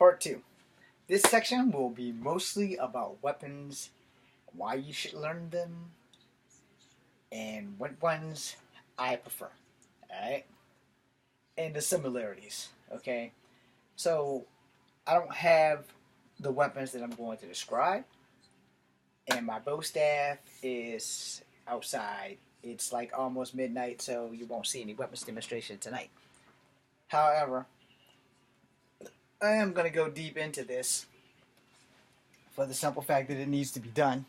Part 2. This section will be mostly about weapons, why you should learn them, and what ones I prefer. Alright? And the similarities. Okay? So, I don't have the weapons that I'm going to describe, and my bow staff is outside. It's like almost midnight, so you won't see any weapons demonstration tonight. However, I am going to go deep into this for the simple fact that it needs to be done.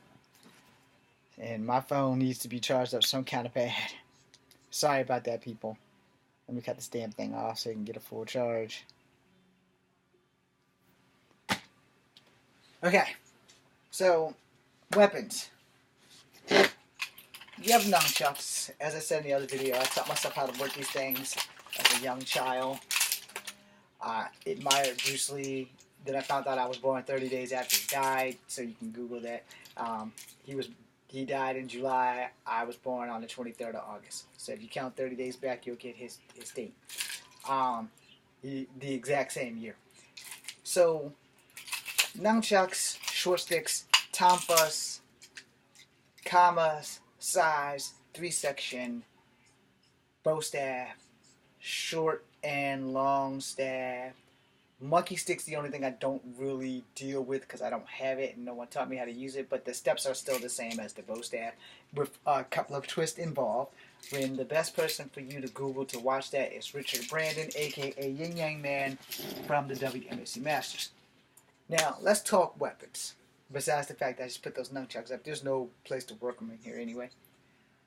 And my phone needs to be charged up some kind of bad. Sorry about that, people. Let me cut this damn thing off so it can get a full charge. Okay, so weapons. You have nunchucks. As I said in the other video, I taught myself how to work these things as a young child. I admired Bruce Lee. Then I found out I was born 30 days after he died, so you can Google that. He died in July. I was born on the 23rd of August. So if you count 30 days back, you'll get his date. The exact same year. So, nunchucks, short sticks, tampas, kamas, size, 3-section, bow staff, short and long staff. Monkey stick's the only thing I don't really deal with because I don't have it and no one taught me how to use it, but the steps are still the same as the bow staff with a couple of twists involved. When the best person for you to Google to watch that is Richard Brandon, aka Yin Yang Man from the WMAC Masters. Now, let's talk weapons. Besides the fact that I just put those nunchucks up, there's no place to work them in here anyway.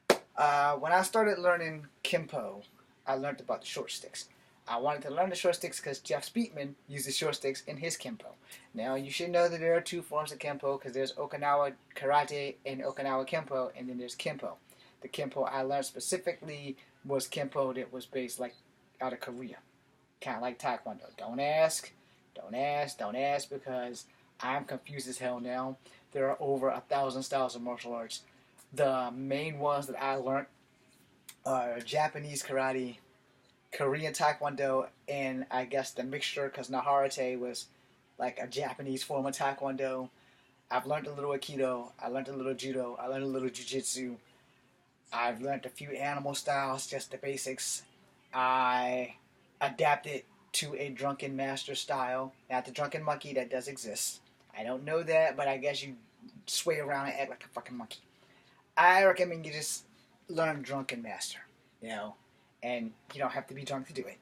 When I started learning Kempo, I learned about the short sticks. I wanted to learn the short sticks because Jeff Speakman uses short sticks in his Kempo. Now, you should know that there are two forms of Kempo because there's Okinawa Karate and Okinawa Kempo, and then there's Kempo. The Kempo I learned specifically was Kempo that was based like out of Korea. Kind of like Taekwondo. Don't ask because I'm confused as hell now. There are over 1,000 styles of martial arts. The main ones that I learned are Japanese karate, Korean Taekwondo, and I guess the mixture because Naharate was like a Japanese form of Taekwondo. I've learned a little Aikido, I learned a little Judo, I learned a little Jiu-Jitsu. I've learned a few animal styles, just the basics. I adapted to a drunken master style. Not the drunken monkey, that does exist. I don't know that, but I guess you sway around and act like a fucking monkey. I recommend you just learn drunken master, and you don't have to be drunk to do it.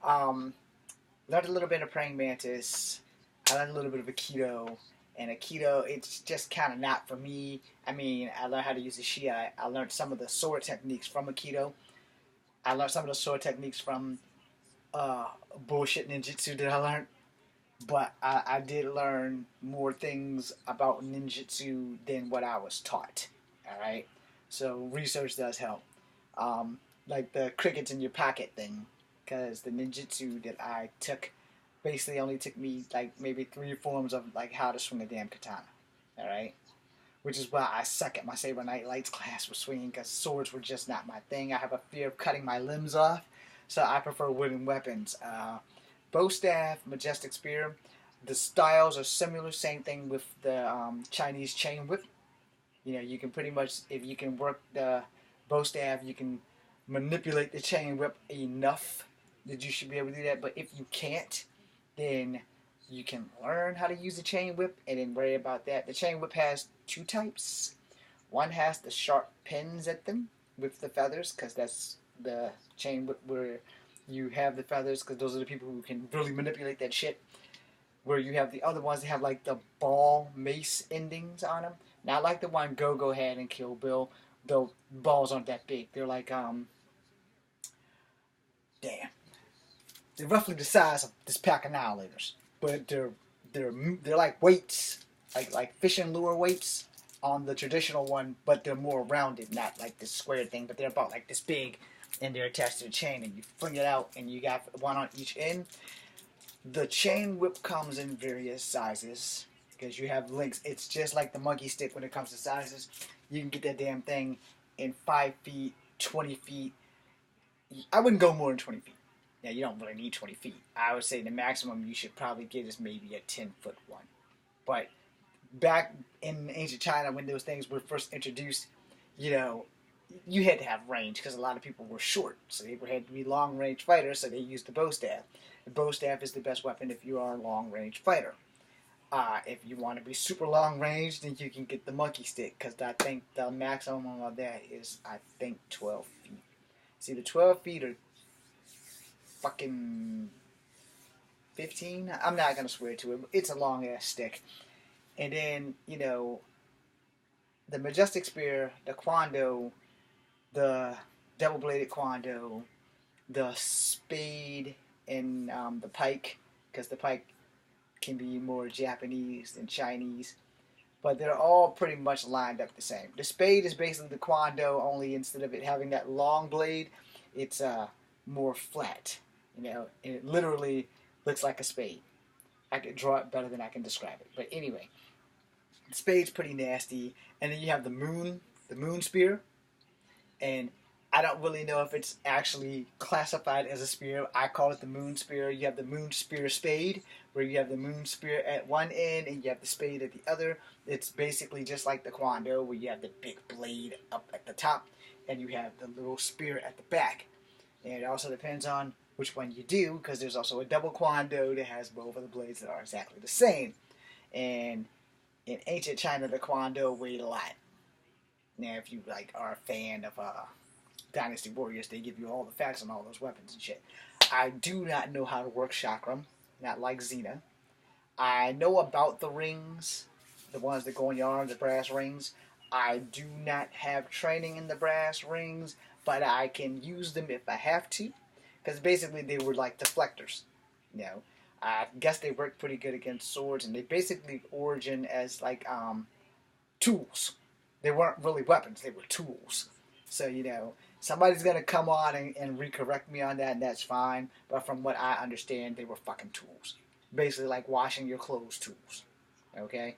Learned a little bit of praying mantis. I learned a little bit of Aikido. And Aikido, it's just kind of not for me. I mean, I learned how to use the Shiai. I learned some of the sword techniques from Aikido. I learned some of the sword techniques from bullshit ninjutsu that I learned. But I did learn more things about ninjutsu than what I was taught. Alright? So research does help. Like the crickets in your pocket thing. Because the ninjutsu that I took basically only took me like maybe 3 forms of like how to swing a damn katana. Alright? Which is why I suck at my Saber Night Lights class with swinging because swords were just not my thing. I have a fear of cutting my limbs off. So I prefer wooden weapons. Bow staff, majestic spear. The styles are similar. Same thing with the Chinese chain whip. You can pretty much, if you can work the bow staff, you can manipulate the chain whip enough that you should be able to do that. But if you can't, then you can learn how to use the chain whip and then worry about that. The chain whip has 2 types. One has the sharp pins at them with the feathers, because that's the chain whip where you have the feathers, because those are the people who can really manipulate that shit. Where you have the other ones that have like the ball mace endings on them. Not like the one Go-Go had in Kill Bill. The balls aren't that big. They're like, they're roughly the size of this pack of annihilators. But they're like weights, like fishing lure weights on the traditional one, but they're more rounded, not like this square thing, but they're about like this big, and they're attached to the chain, and you fling it out, and you got one on each end. The chain whip comes in various sizes, because you have links. It's just like the monkey stick when it comes to sizes. You can get that damn thing in 5 feet, 20 feet. I wouldn't go more than 20 feet. Now, you don't really need 20 feet. I would say the maximum you should probably get is maybe a 10-foot one. But back in ancient China, when those things were first introduced, you know, you had to have range because a lot of people were short, so they had to be long range fighters. So they used the bow staff. The bow staff is the best weapon if you are a long range fighter. If you want to be super long range, then you can get the monkey stick because I think the maximum of that is 12 feet. See, the 12 feet or fucking 15. I'm not gonna swear to it. But it's a long ass stick. And then the majestic spear, the kwando, the double-bladed kwando, the spade, and the pike, because the pike can be more Japanese than Chinese, but they're all pretty much lined up the same. The spade is basically the kwando, only instead of it having that long blade, it's more flat. And it literally looks like a spade. I could draw it better than I can describe it. But anyway, the spade's pretty nasty, and then you have the moon spear. And I don't really know if it's actually classified as a spear. I call it the moon spear. You have the moon spear spade, where you have the moon spear at one end and you have the spade at the other. It's basically just like the kwando, where you have the big blade up at the top and you have the little spear at the back. And it also depends on which one you do, because there's also a double kwando that has both of the blades that are exactly the same. And in ancient China, the kwando weighed a lot. Now, if you are a fan of Dynasty Warriors, they give you all the facts on all those weapons and shit. I do not know how to work chakram, not like Xena. I know about the rings, the ones that go on your arms, the brass rings. I do not have training in the brass rings, but I can use them if I have to, because basically they were like deflectors. I guess they work pretty good against swords, and they basically origin as tools. They weren't really weapons, they were tools. So, somebody's going to come on and recorrect me on that, and that's fine. But from what I understand, they were fucking tools. Basically like washing your clothes tools. Okay?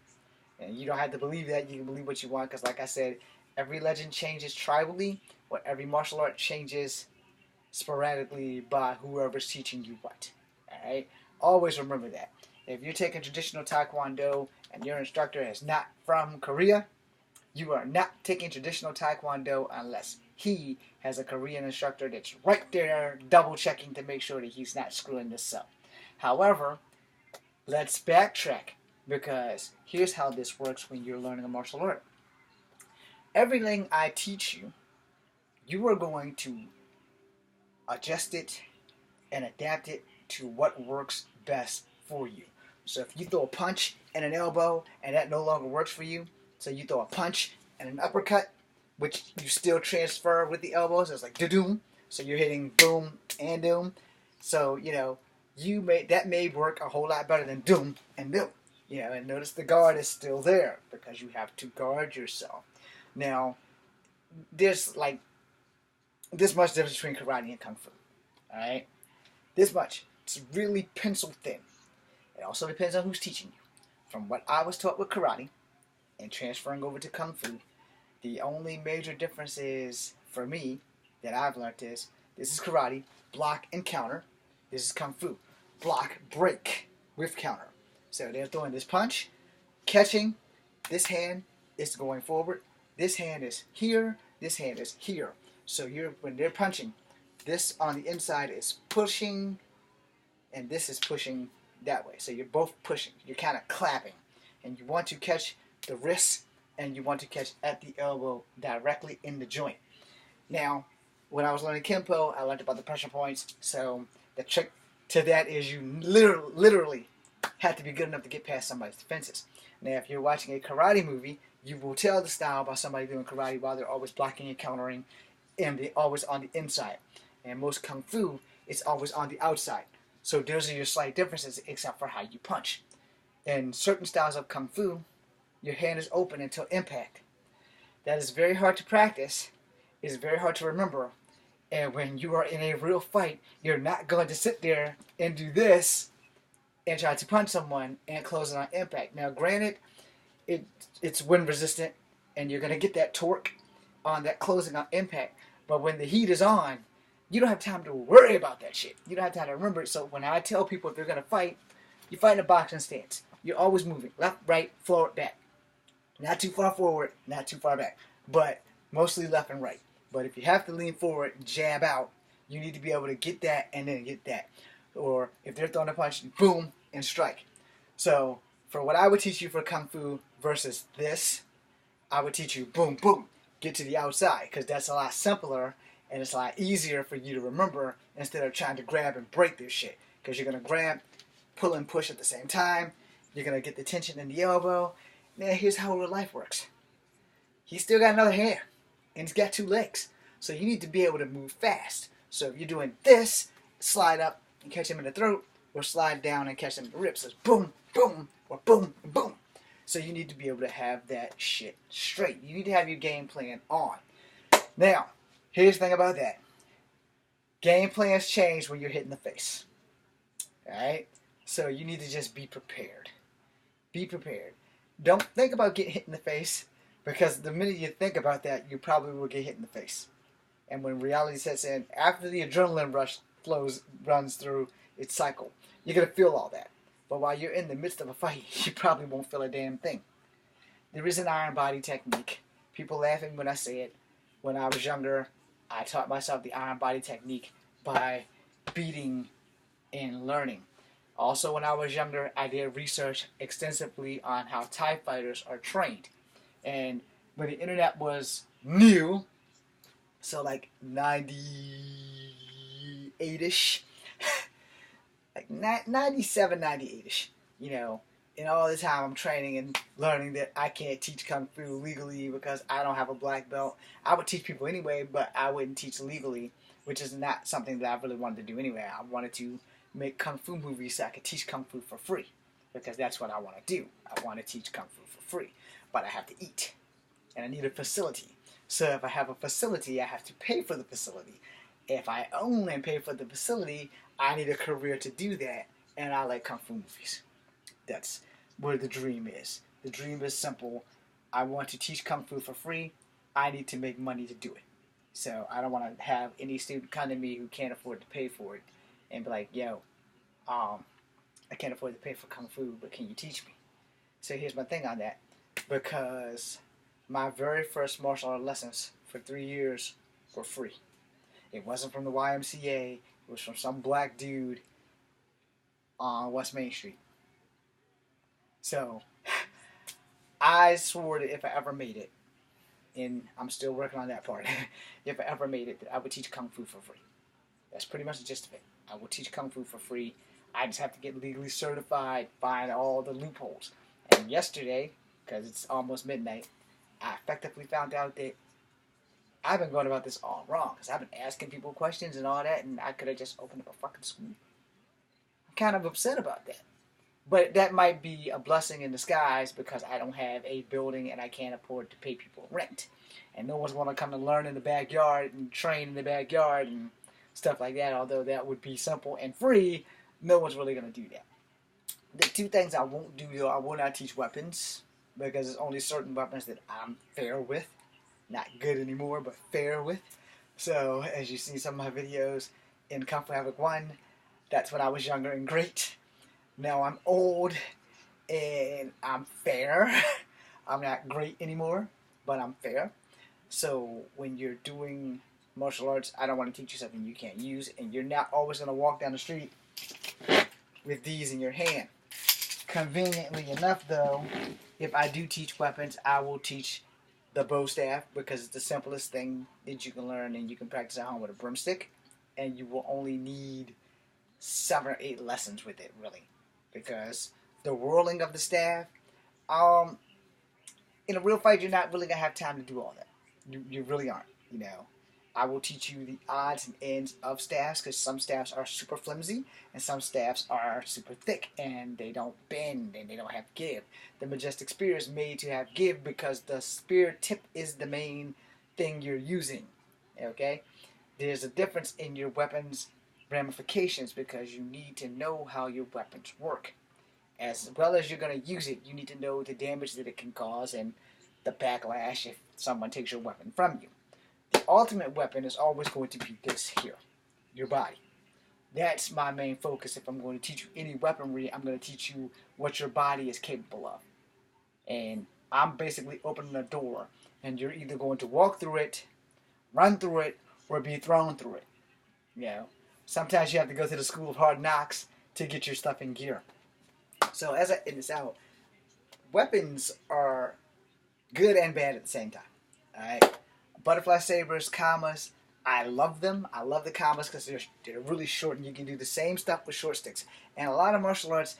And you don't have to believe that. You can believe what you want, because like I said, every legend changes tribally, or every martial art changes sporadically by whoever's teaching you what. Alright? Always remember that. If you're taking traditional Taekwondo and your instructor is not from Korea, you are not taking traditional Taekwondo unless he has a Korean instructor that's right there double checking to make sure that he's not screwing this up. However, let's backtrack, because here's how this works when you're learning a martial art. Everything I teach you, you are going to adjust it and adapt it to what works best for you. So if you throw a punch and an elbow and that no longer works for you, so you throw a punch and an uppercut, which you still transfer with the elbows. It's like da-doom. So you're hitting boom and doom. So, that may work a whole lot better than doom and doom. And notice the guard is still there, because you have to guard yourself. Now, there's this much difference between karate and kung fu. Alright? This much. It's really pencil thin. It also depends on who's teaching you. From what I was taught with karate and transferring over to kung fu, the only major difference is, for me, that I've learned is, this is karate, block and counter. This is kung fu, block, break, with counter. So they're throwing this punch, catching, this hand is going forward, this hand is here, this hand is here. So when they're punching, this on the inside is pushing, and this is pushing that way. So you're both pushing, you're kind of clapping, and you want to catch the wrist, and you want to catch at the elbow directly in the joint. Now, when I was learning Kempo, I learned about the pressure points. So the trick to that is you literally have to be good enough to get past somebody's defenses. Now, if you're watching a karate movie, you will tell the style by somebody doing karate while they're always blocking and countering, and they're always on the inside. And most kung fu, it's always on the outside. So those are your slight differences, except for how you punch. In certain styles of kung fu, your hand is open until impact. That is very hard to practice. It's very hard to remember. And when you are in a real fight, you're not going to sit there and do this and try to punch someone and close it on impact. Now, granted, it's wind resistant, and you're going to get that torque on that closing on impact. But when the heat is on, You don't have time to worry about that shit. You don't have time to remember it. So when I tell people if they're going to fight, you fight in a boxing stance. You're always moving. Left, right, forward, back. Not too far forward, not too far back. But mostly left and right. But if you have to lean forward and jab out, you need to be able to get that and then get that. Or if they're throwing a punch, boom, and strike. So for what I would teach you for Kung Fu versus this, I would teach you boom, boom, get to the outside, because that's a lot simpler and it's a lot easier for you to remember instead of trying to grab and break this shit. Because you're going to grab, pull, and push at the same time. You're going to get the tension in the elbow. Now here's how real life works. He's still got another hand, and he's got 2 legs. So you need to be able to move fast. So if you're doing this, slide up and catch him in the throat, or slide down and catch him in the ribs. So it's boom, boom, or boom, boom. So you need to be able to have that shit straight. You need to have your game plan on. Now, here's the thing about that. Game plans change when you're hit in the face. Alright? So you need to just be prepared. Be prepared. Don't think about getting hit in the face, because the minute you think about that, you probably will get hit in the face. And when reality sets in, after the adrenaline rush runs through its cycle, you're going to feel all that. But while you're in the midst of a fight, you probably won't feel a damn thing. There is an iron body technique. People laugh at me when I say it. When I was younger, I taught myself the iron body technique by beating and learning. Also, when I was younger, I did research extensively on how TIE fighters are trained. And when the internet was new, so like 98-ish, like 97, 98-ish, you know, and all the time I'm training and learning that I can't teach Kung Fu legally because I don't have a black belt. I would teach people anyway, but I wouldn't teach legally, which is not something that I really wanted to do anyway. I wanted to make Kung Fu movies so I could teach Kung Fu for free, because that's what I want to do. I want to teach Kung Fu for free, but I have to eat, and I need a facility. So if I have a facility, I have to pay for the facility. If I own and pay for the facility, I need a career to do that, and I like Kung Fu movies. That's where the dream is. The dream is simple. I want to teach Kung Fu for free. I need to make money to do it. So I don't want to have any student come to me who can't afford to pay for it and be like, yo, I can't afford to pay for Kung Fu, but can you teach me? So here's my thing on that. Because my very first martial art lessons for 3 years were free. It wasn't from the YMCA. It was from some black dude on West Main Street. So I swore that if I ever made it, and I'm still working on that part, if I ever made it, that I would teach Kung Fu for free. That's pretty much the gist of it. I will teach Kung Fu for free. I just have to get legally certified, find all the loopholes. And yesterday, because it's almost midnight, I effectively found out that I've been going about this all wrong. Because I've been asking people questions and all that, and I could have just opened up a fucking school. I'm kind of upset about that. But that might be a blessing in disguise, because I don't have a building and I can't afford to pay people rent. And no one's going to come to learn in the backyard and train in the backyard and stuff like that. Although that would be simple and free, no one's really going to do that. The 2 things I won't do, though, I will not teach weapons, because there's only certain weapons that I'm fair with. Not good anymore, but fair with. So, as you see some of my videos in Kung Fu Havoc 1, that's when I was younger and great. Now I'm old and I'm fair. I'm not great anymore, but I'm fair. So when you're doing martial arts, I don't want to teach you something you can't use, and you're not always going to walk down the street with these in your hand. Conveniently enough, though, if I do teach weapons, I will teach the bow staff, because it's the simplest thing that you can learn, and you can practice at home with a broomstick, and you will only need 7 or 8 lessons with it, really. Because the whirling of the staff, in a real fight, you're not really going to have time to do all that. You really aren't, you know. I will teach you the odds and ends of staffs, because some staffs are super flimsy, and some staffs are super thick, and they don't bend, and they don't have give. The Majestic Spear is made to have give, because the spear tip is the main thing you're using, okay? There's a difference in your weapons ramifications, because you need to know how your weapons work. As well as you're going to use it, you need to know the damage that it can cause and the backlash if someone takes your weapon from you. The ultimate weapon is always going to be this here. your body. That's my main focus. If I'm going to teach you any weaponry, I'm going to teach you what your body is capable of. And I'm basically opening a door, and you're either going to walk through it, run through it, or be thrown through it. You know, sometimes you have to go to the school of hard knocks to get your stuff in gear. So as I end this out, weapons are good and bad at the same time. All right, butterfly sabers, kamas. I love them. I love the kamas because they're really short and you can do the same stuff with short sticks. And a lot of martial arts,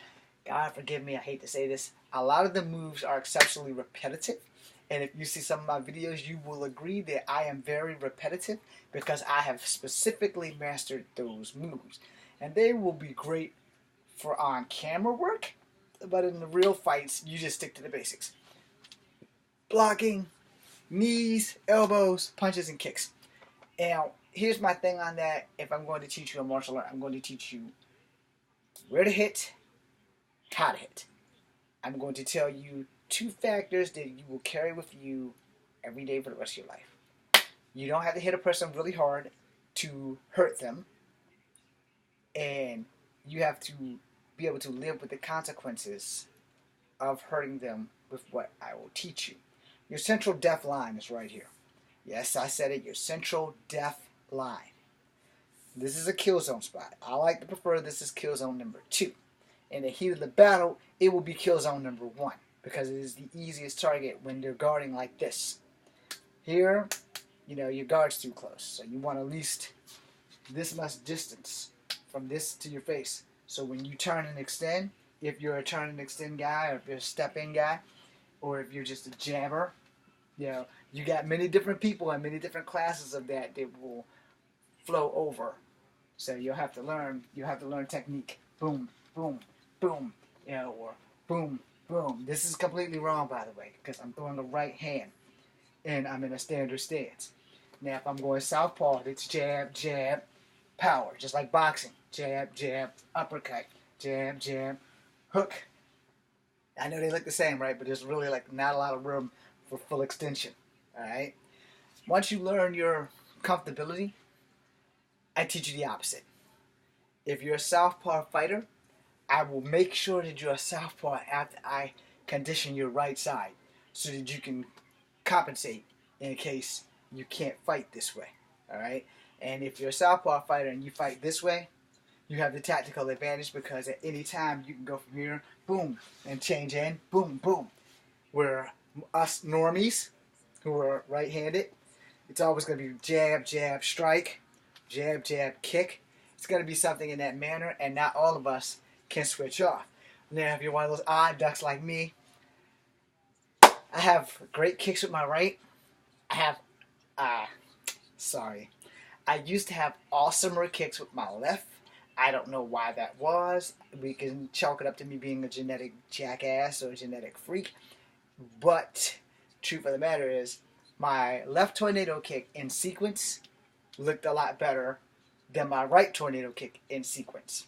God forgive me, I hate to say this, a lot of the moves are exceptionally repetitive. And if you see some of my videos, you will agree that I am very repetitive because I have specifically mastered those moves. And they will be great for on-camera work, but in the real fights, you just stick to the basics. Blocking, knees, elbows, punches, and kicks. Now, here's my thing on that. If I'm going to teach you a martial art, I'm going to teach you where to hit, how to hit. I'm going to tell you 2 factors that you will carry with you every day for the rest of your life. You don't have to hit a person really hard to hurt them, and you have to be able to live with the consequences of hurting them with what I will teach you. Your central death line is right here. Yes, I said it, your central death line. This is a kill zone spot. I like to prefer this is kill zone number 2. In the heat of the battle, it will be kill zone number 1 because it is the easiest target when they're guarding like this. Here, your guard's too close, so you want at least this much distance from this to your face. So when you turn and extend, if you're a turn and extend guy, or if you're a step-in guy, or if you're just a jabber, you got many different people and many different classes of that will flow over. So you'll have to learn technique. Boom, boom, boom, or boom, boom. This is completely wrong, by the way, because I'm throwing the right hand and I'm in a standard stance. Now, if I'm going southpaw, it's jab, jab, power, just like boxing. Jab, jab, uppercut, jab, jab, hook. I know they look the same, right? But there's really not a lot of room for full extension. All right. Once you learn your comfortability, I teach you the opposite. If you're a southpaw fighter, I will make sure that you're a southpaw after I condition your right side so that you can compensate in case you can't fight this way. All right. And if you're a southpaw fighter and you fight this way, you have the tactical advantage because at any time you can go from here, boom, and change in, boom, boom. Where us normies, who are right-handed, it's always going to be jab, jab, strike, jab, jab, kick. It's going to be something in that manner, and not all of us can switch off. Now, if you're one of those odd ducks like me, I have great kicks with my right. I used to have awesomer kicks with my left. I don't know why that was. We can chalk it up to me being a genetic jackass or a genetic freak. But truth of the matter is, my left tornado kick in sequence looked a lot better than my right tornado kick in sequence.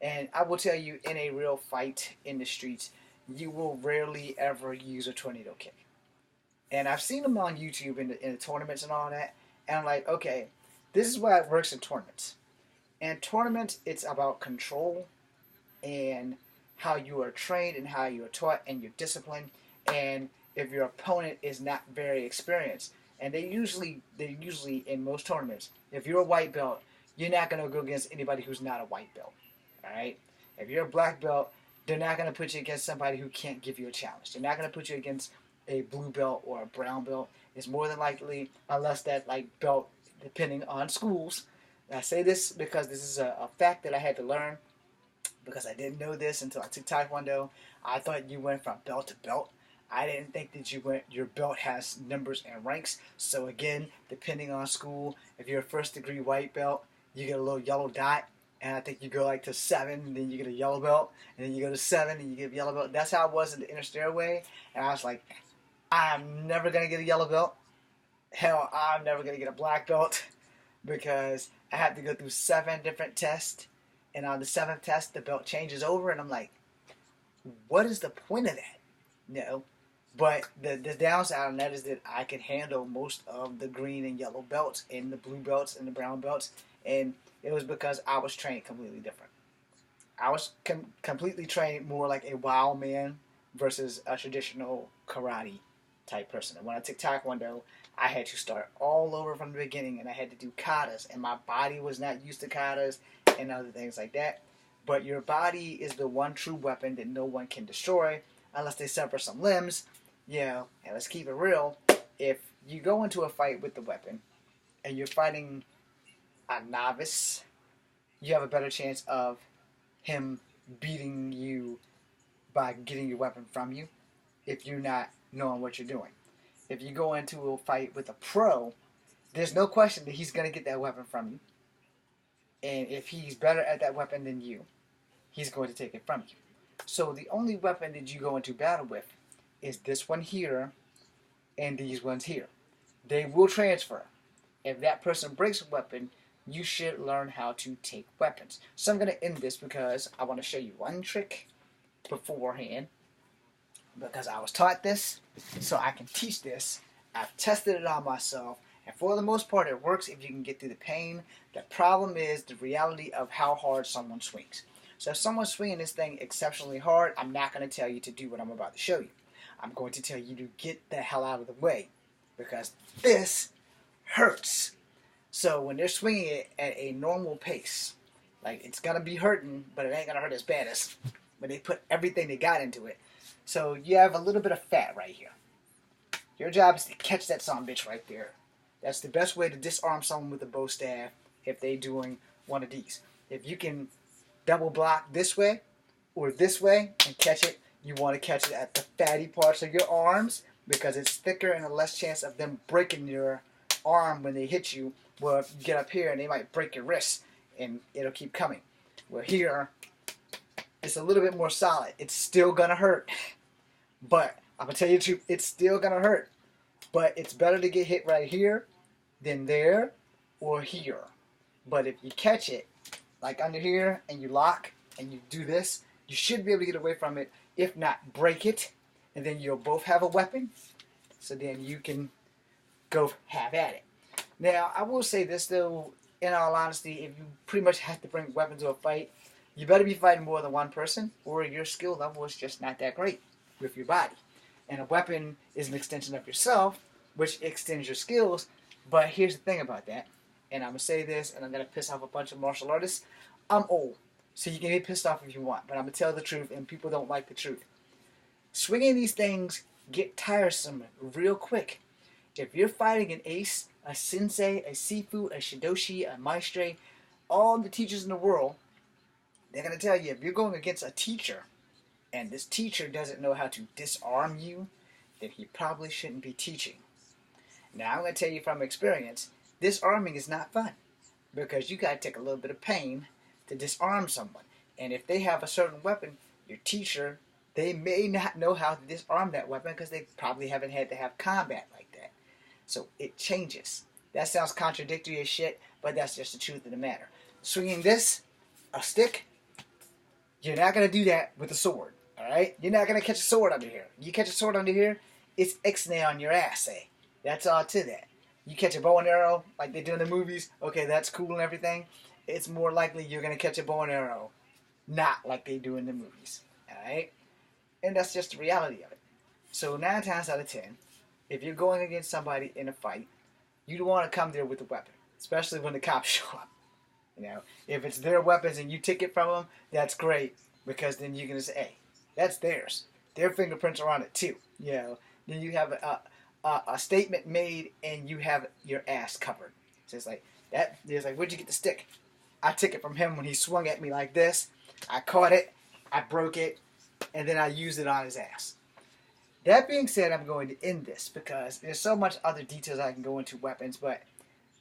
And I will tell you, in a real fight in the streets, you will rarely ever use a tornado kick. And I've seen them on YouTube in the tournaments and all that. And I'm like, okay, this is why it works in tournaments. In tournaments, it's about control and how you are trained and how you are taught and your discipline. And if your opponent is not very experienced, and they usually in most tournaments, if you're a white belt, you're not going to go against anybody who's not a white belt. All right? If you're a black belt, they're not going to put you against somebody who can't give you a challenge. They're not going to put you against a blue belt or a brown belt. It's more than likely, unless that belt, depending on schools. I say this because this is a fact that I had to learn because I didn't know this until I took Taekwondo. I thought you went from belt to belt. I didn't think that your belt has numbers and ranks. So again, depending on school, if you're a first degree white belt, you get a little yellow dot. And I think you go to 7, and then you get a yellow belt. And then you go to 7, and you get a yellow belt. That's how it was in the inner stairway. And I was like, I'm never going to get a yellow belt. Hell, I'm never going to get a black belt. Because I had to go through 7 different tests. And on the 7th test, the belt changes over. And I'm like, what is the point of that? No. But the downside on that is that I can handle most of the green and yellow belts and the blue belts and the brown belts And it was because I was trained completely different. I was completely trained more like a wild man versus a traditional karate type person. And when I took Taekwondo, I had to start all over from the beginning, and I had to do katas, and my body was not used to katas and other things like that. But your body is the one true weapon that no one can destroy unless they sever some limbs. And let's keep it real. If you go into a fight with the weapon and you're fighting a novice, you have a better chance of him beating you by getting your weapon from you if you're not knowing what you're doing. If you go into a fight with a pro, there's no question that he's going to get that weapon from you. And if he's better at that weapon than you, he's going to take it from you. So the only weapon that you go into battle with is this one here and these ones here. They will transfer. If that person breaks a weapon, you should learn how to take weapons. So I'm going to end this because I want to show you one trick beforehand, because I was taught this, so I can teach this. I've tested it on myself, and for the most part it works if you can get through the pain. The problem is the reality of how hard someone swings. So if someone's swinging this thing exceptionally hard, I'm not going to tell you to do what I'm about to show you. I'm going to tell you to get the hell out of the way, because this hurts. So when they're swinging it at a normal pace, like, it's going to be hurting, but it ain't going to hurt as bad as when they put everything they got into it. So you have a little bit of fat right here. Your job is to catch that son bitch right there. That's the best way to disarm someone with a bow staff if they're doing one of these. If you can double block this way or this way and catch it, you want to catch it at the fatty parts of your arms, because it's thicker and a less chance of them breaking your arm when they hit you. Well, if you get up here and they might break your wrist and it'll keep coming. Well, here, it's a little bit more solid. It's still going to hurt. But I'm going to tell you the truth, it's still going to hurt. But it's better to get hit right here than there or here. But if you catch it, like under here, and you lock, and you do this, you should be able to get away from it. If not, break it, and then you'll both have a weapon. So then you can go have at it. Now, I will say this, though, in all honesty, if you pretty much have to bring weapons to a fight, you better be fighting more than one person, or your skill level is just not that great with your body. And a weapon is an extension of yourself, which extends your skills. But here's the thing about that, and I'm going to say this, and I'm going to piss off a bunch of martial artists. I'm old, so you can get pissed off if you want, but I'm going to tell the truth, and people don't like the truth. Swinging these things get tiresome real quick. If you're fighting an ace, a sensei, a sifu, a shidoshi, a maestre, all the teachers in the world, they're going to tell you, if you're going against a teacher, and this teacher doesn't know how to disarm you, then he probably shouldn't be teaching. Now, I'm going to tell you from experience, disarming is not fun, because you got to take a little bit of pain to disarm someone. And if they have a certain weapon, your teacher, they may not know how to disarm that weapon because they probably haven't had to have combat like that. So it changes. That sounds contradictory as shit, but that's just the truth of the matter. Swinging this, a stick, you're not going to do that with a sword. Alright? You're not going to catch a sword under here. You catch a sword under here, it's ixnay on your ass, eh? That's all to that. You catch a bow and arrow, like they do in the movies, okay, that's cool and everything. It's more likely you're going to catch a bow and arrow, not like they do in the movies. Alright? And that's just the reality of it. So 9 times out of 10, if you're going against somebody in a fight, you don't want to come there with a weapon, especially when the cops show up. You know, if it's their weapons and you take it from them, that's great, because then you're going to say, hey, that's theirs. Their fingerprints are on it too. You know, then you have a statement made and you have your ass covered. So it's like, where'd you get the stick? I took it from him when he swung at me like this. I caught it, I broke it, and then I used it on his ass. That being said, I'm going to end this because there's so much other details I can go into weapons, but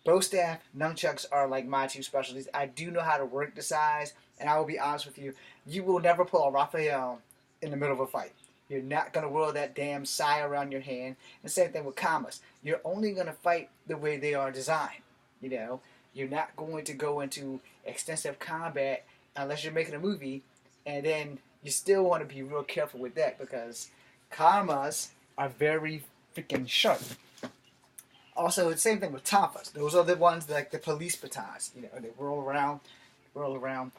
bow staff, nunchucks are like my two specialties. I do know how to work the size, and I will be honest with you, you will never pull a Raphael in the middle of a fight. You're not going to whirl that damn sai around your hand. And same thing with kamas. You're only going to fight the way they are designed. You know, you're not going to go into extensive combat unless you're making a movie, and then you still want to be real careful with that because kamas are very freaking sharp. Also, the same thing with tonfas. Those are the ones like the police batons. You know, they roll around, roll around.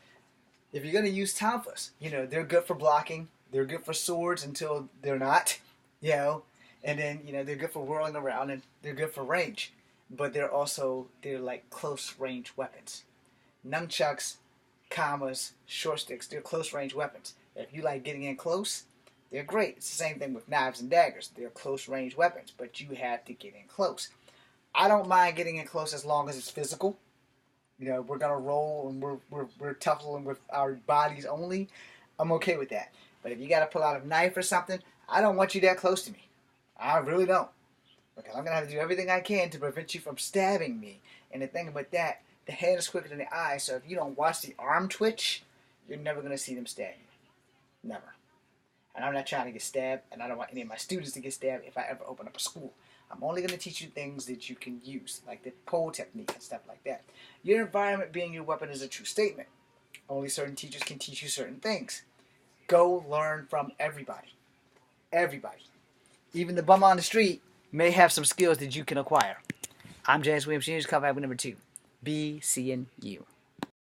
If you're gonna use tonfas, you know they're good for blocking. They're good for swords until they're not. You know, and then you know they're good for whirling around and they're good for range. But they're like close range weapons. Nunchucks, kamas, short sticks, they're close range weapons. If you like getting in close, they're great. It's the same thing with knives and daggers. They're close range weapons, but you have to get in close. I don't mind getting in close as long as it's physical. You know, we're gonna roll and we're tussling with our bodies only. I'm okay with that. But if you gotta pull out a knife or something, I don't want you that close to me. I really don't. Because I'm gonna have to do everything I can to prevent you from stabbing me. And the thing about that, the hand is quicker than the eye, so if you don't watch the arm twitch, you're never gonna see them stab you. Never. And I'm not trying to get stabbed, and I don't want any of my students to get stabbed if I ever open up a school. I'm only going to teach you things that you can use, like the pole technique and stuff like that. Your environment being your weapon is a true statement. Only certain teachers can teach you certain things. Go learn from everybody. Everybody. Even the bum on the street may have some skills that you can acquire. I'm James Williams Jr., Comeback with number 2. Be seeing you.